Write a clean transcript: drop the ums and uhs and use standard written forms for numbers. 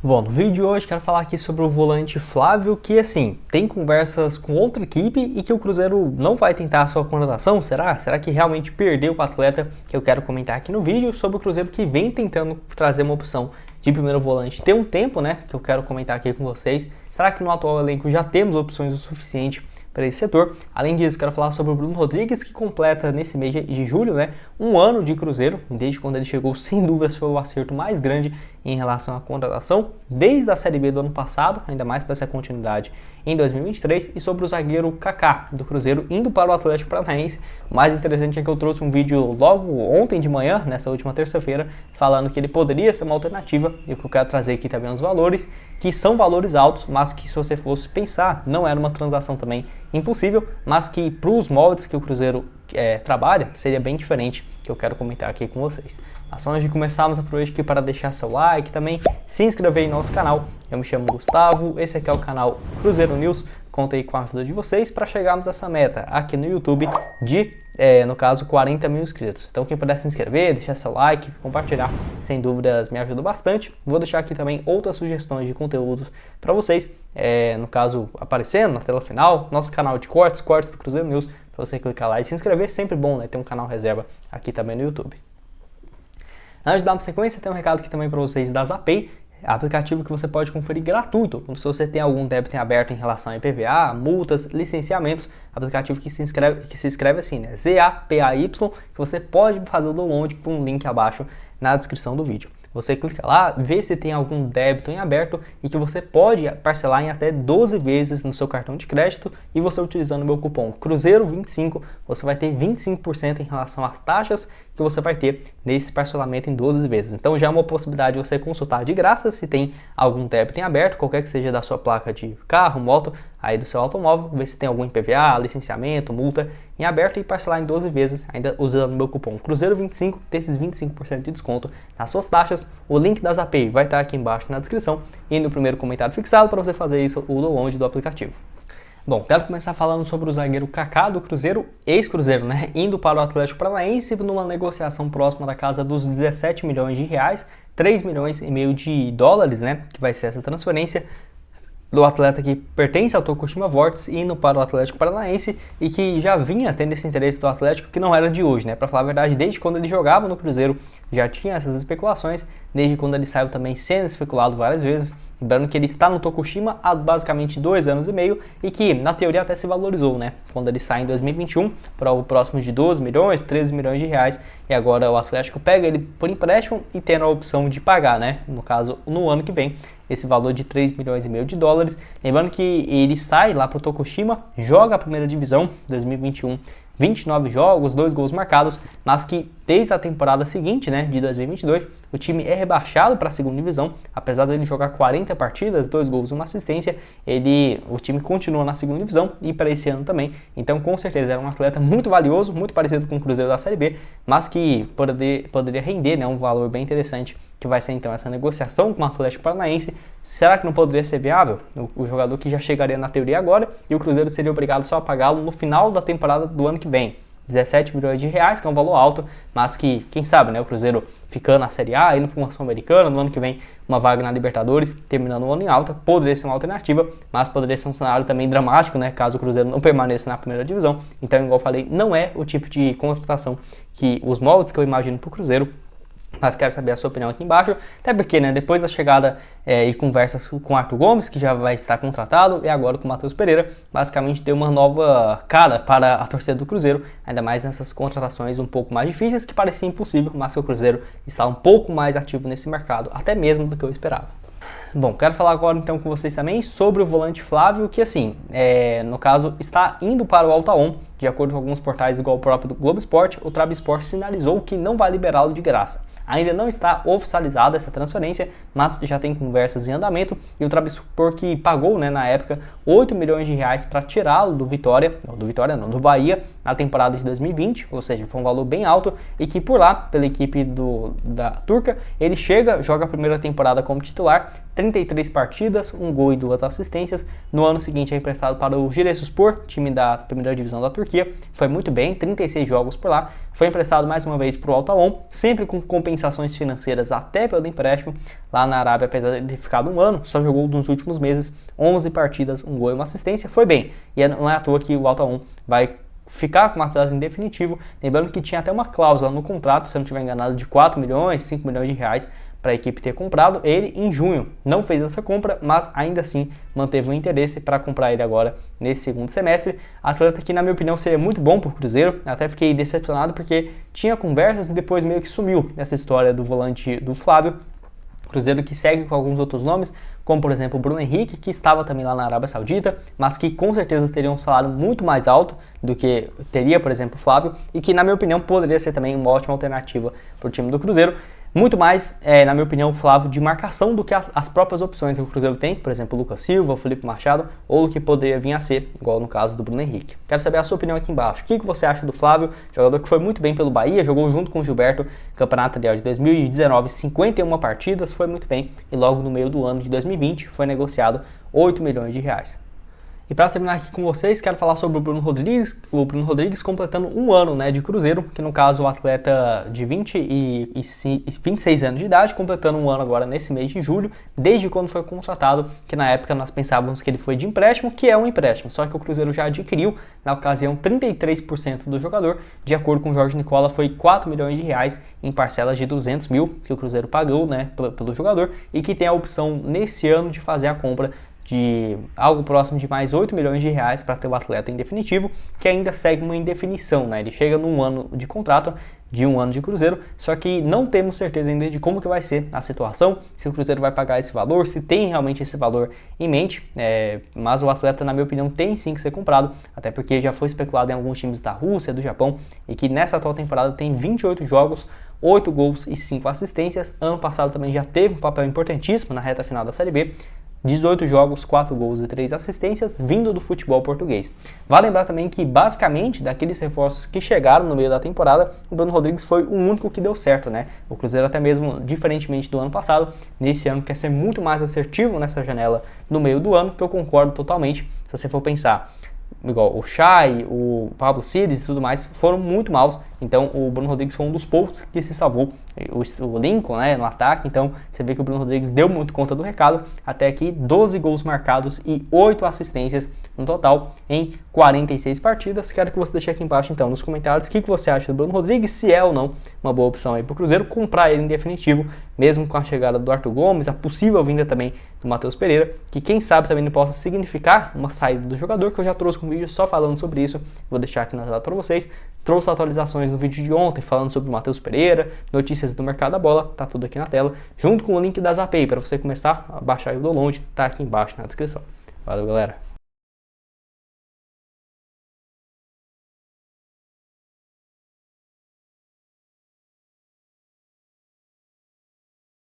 Bom, no vídeo de hoje quero falar aqui sobre o volante Flávio, que assim, tem conversas com outra equipe e que o Cruzeiro não vai tentar a sua contratação, será? Será que realmente perdeu o atleta? Que eu quero comentar aqui no vídeo sobre o Cruzeiro que vem tentando trazer uma opção de primeiro volante. Tem um tempo, né, que eu quero comentar aqui com vocês. Será que no atual elenco já temos opções o suficiente para esse setor? Além disso, quero falar sobre o Bruno Rodrigues, que completa nesse mês de julho, né, um ano de Cruzeiro. Desde quando ele chegou, sem dúvidas, foi o acerto mais grande em relação à contratação, desde a Série B do ano passado, ainda mais para essa continuidade em 2023, e sobre o zagueiro Kaká, do Cruzeiro, indo para o Atlético Paranaense. O mais interessante é que eu trouxe um vídeo logo ontem de manhã, nessa última terça-feira, falando que ele poderia ser uma alternativa, e o que eu quero trazer aqui também os valores, que são valores altos, mas que se você fosse pensar, não era uma transação também impossível, mas que para os moldes que o Cruzeiro trabalha, seria bem diferente, que eu quero comentar aqui com vocês. Mas antes de começarmos, aproveite aqui para deixar seu like, também se inscrever em nosso canal. Eu me chamo Gustavo, esse aqui é o canal Cruzeiro News. Contei com a ajuda de vocês para chegarmos a essa meta aqui no YouTube de, no caso, 40 mil inscritos. Então quem puder se inscrever, deixar seu like, compartilhar, sem dúvidas me ajuda bastante. Vou deixar aqui também outras sugestões de conteúdos para vocês, no caso aparecendo na tela final, nosso canal de cortes do Cruzeiro News, para você clicar lá e se inscrever, sempre bom, né, ter um canal reserva aqui também no YouTube. Antes de dar uma sequência, tem um recado aqui também para vocês da Zapay, aplicativo que você pode conferir gratuito, se você tem algum débito em aberto em relação a IPVA, multas, licenciamentos, aplicativo que se escreve assim, né, ZAPAY, que você pode fazer o download por um link abaixo na descrição do vídeo. Você clica lá, vê se tem algum débito em aberto e que você pode parcelar em até 12 vezes no seu cartão de crédito, e você utilizando o meu cupom Cruzeiro25, você vai ter 25% em relação às taxas que você vai ter nesse parcelamento em 12 vezes. Então já é uma possibilidade de você consultar de graça se tem algum débito em aberto, qualquer que seja da sua placa de carro, moto, aí do seu automóvel, ver se tem algum IPVA, licenciamento, multa em aberto e parcelar em 12 vezes, ainda usando o meu cupom Cruzeiro25, ter esses 25% de desconto nas suas taxas. O link da Zapay vai estar aqui embaixo na descrição e no primeiro comentário fixado para você fazer isso, o download do aplicativo. Bom, quero começar falando sobre o zagueiro Kaká do Cruzeiro, ex-Cruzeiro, né? Indo para o Atlético Paranaense numa negociação próxima da casa dos 17 milhões de reais, 3 milhões e meio de dólares, né? Que vai ser essa transferência do atleta que pertence ao Tokushima Vortis, indo para o Atlético Paranaense, e que já vinha tendo esse interesse do Atlético, que não era de hoje, né? Para falar a verdade, desde quando ele jogava no Cruzeiro já tinha essas especulações, desde quando ele saiu também sendo especulado várias vezes. Lembrando que ele está no Tokushima há basicamente 2 anos e meio e que na teoria até se valorizou, né? Quando ele sai em 2021 por algo próximo de 12 milhões, 13 milhões de reais, e agora o Atlético pega ele por empréstimo e tendo a opção de pagar, né? No caso, no ano que vem, esse valor de 3 milhões e meio de dólares. Lembrando que ele sai lá para o Tokushima, joga a primeira divisão 2021, 29 jogos, 2 gols marcados, mas que desde a temporada seguinte, né, de 2022, o time é rebaixado para a segunda divisão. Apesar dele jogar 40 partidas, 2 gols e uma assistência, o time continua na segunda divisão e para esse ano também. Então, com certeza, era um atleta muito valioso, muito parecido com o Cruzeiro da Série B, mas que poderia render, né, um valor bem interessante, que vai ser então essa negociação com o Atlético Paranaense. Será que não poderia ser viável? O jogador que já chegaria na teoria agora, e o Cruzeiro seria obrigado só a pagá-lo no final da temporada do ano que vem. 17 milhões de reais, que é um valor alto, mas que, quem sabe, né, o Cruzeiro ficando na Série A, indo para uma Sul-Americana, no ano que vem uma vaga na Libertadores, terminando o ano em alta, poderia ser uma alternativa, mas poderia ser um cenário também dramático, né, caso o Cruzeiro não permaneça na primeira divisão. Então, igual eu falei, não é o tipo de contratação que os moldes que eu imagino para o Cruzeiro, mas quero saber a sua opinião aqui embaixo, até porque, né, depois da chegada e conversas com o Arthur Gomes, que já vai estar contratado, e agora com o Matheus Pereira, basicamente deu uma nova cara para a torcida do Cruzeiro, ainda mais nessas contratações um pouco mais difíceis, que parecia impossível, mas que o Cruzeiro está um pouco mais ativo nesse mercado, até mesmo do que eu esperava. Bom, quero falar agora então com vocês também sobre o volante Flávio, que assim, no caso, está indo para o Altaon. De acordo com alguns portais, igual o próprio do Globo Esporte, o Trabzonspor sinalizou que não vai liberá-lo de graça. Ainda não está oficializada essa transferência, mas já tem conversas em andamento, e o Trabzonspor, que pagou, né, na época 8 milhões de reais para tirá-lo do Bahia, na temporada de 2020, ou seja, foi um valor bem alto, e que por lá, pela equipe da turca, ele joga a primeira temporada como titular, 33 partidas, 1 gol e 2 assistências. No ano seguinte é emprestado para o Giresunspor, time da primeira divisão da Turquia, foi muito bem, 36 jogos por lá, foi emprestado mais uma vez para o Altaon, sempre com compensação compensações financeiras até pelo empréstimo lá na Arábia, apesar de ter ficado um ano, só jogou nos últimos meses 11 partidas, um gol e uma assistência, foi bem. E não é à toa que o Al Ain vai ficar com o atleta em definitivo, lembrando que tinha até uma cláusula no contrato, se eu não estiver enganado, de 4 milhões, 5 milhões de reais para a equipe ter comprado ele em junho. Não fez essa compra, mas ainda assim manteve o interesse para comprar ele agora nesse segundo semestre. Atleta que, na minha opinião, seria muito bom para o Cruzeiro. Até fiquei decepcionado porque tinha conversas e depois meio que sumiu essa história do volante do Flávio. Cruzeiro que segue com alguns outros nomes, como por exemplo o Bruno Henrique, que estava também lá na Arábia Saudita, mas que com certeza teria um salário muito mais alto do que teria, por exemplo, o Flávio, e que, na minha opinião, poderia ser também uma ótima alternativa para o time do Cruzeiro. Muito mais, na minha opinião, o Flávio de marcação do que as próprias opções que o Cruzeiro tem, por exemplo, o Lucas Silva, o Felipe Machado, ou o que poderia vir a ser, igual no caso do Bruno Henrique. Quero saber a sua opinião aqui embaixo. O que você acha do Flávio, jogador que foi muito bem pelo Bahia, jogou junto com o Gilberto, campeonato de 2019, 51 partidas, foi muito bem, e logo no meio do ano de 2020 foi negociado 8 milhões de reais. E para terminar aqui com vocês, quero falar sobre o Bruno Rodrigues completando um ano, né, de Cruzeiro, que no caso o atleta de 26 anos de idade, completando um ano agora nesse mês de julho, desde quando foi contratado, que na época nós pensávamos que ele foi de empréstimo, que é um empréstimo, só que o Cruzeiro já adquiriu, na ocasião, 33% do jogador, de acordo com o Jorge Nicola, foi 4 milhões de reais em parcelas de 200 mil que o Cruzeiro pagou, né, pelo jogador, e que tem a opção nesse ano de fazer a compra de algo próximo de mais 8 milhões de reais para ter o atleta em definitivo, que ainda segue uma indefinição, né? Ele chega num ano de contrato, de um ano de Cruzeiro, só que não temos certeza ainda de como que vai ser a situação, se o Cruzeiro vai pagar esse valor, se tem realmente esse valor em mente, mas o atleta, na minha opinião, tem sim que ser comprado, até porque já foi especulado em alguns times da Rússia, do Japão, e que nessa atual temporada tem 28 jogos, 8 gols e 5 assistências. Ano passado também já teve um papel importantíssimo na reta final da Série B, 18 jogos, 4 gols e 3 assistências, vindo do futebol português. Vale lembrar também que, basicamente, daqueles reforços que chegaram no meio da temporada, o Bruno Rodrigues foi o único que deu certo, né? O Cruzeiro, até mesmo diferentemente do ano passado, nesse ano quer ser muito mais assertivo nessa janela no meio do ano, que eu concordo totalmente, se você for pensar. Igual o Chay, o Pablo Cides e tudo mais foram muito maus, então o Bruno Rodrigues foi um dos poucos que se salvou, o Lincoln, né, no ataque, então você vê que o Bruno Rodrigues deu muito conta do recado, até aqui 12 gols marcados e 8 assistências no total em 46 partidas. Quero que você deixe aqui embaixo então nos comentários o que você acha do Bruno Rodrigues, se é ou não uma boa opção aí para o Cruzeiro comprar ele em definitivo, mesmo com a chegada do Arthur Gomes, a possível vinda também do Matheus Pereira, que quem sabe também não possa significar uma saída do jogador, que eu já trouxe um vídeo só falando sobre isso, vou deixar aqui na tela para vocês. Trouxe atualizações no vídeo de ontem falando sobre o Matheus Pereira, notícias do mercado da bola, tá tudo aqui na tela, junto com o link da Zapay para você começar a baixar o download, tá aqui embaixo na descrição. Valeu, galera!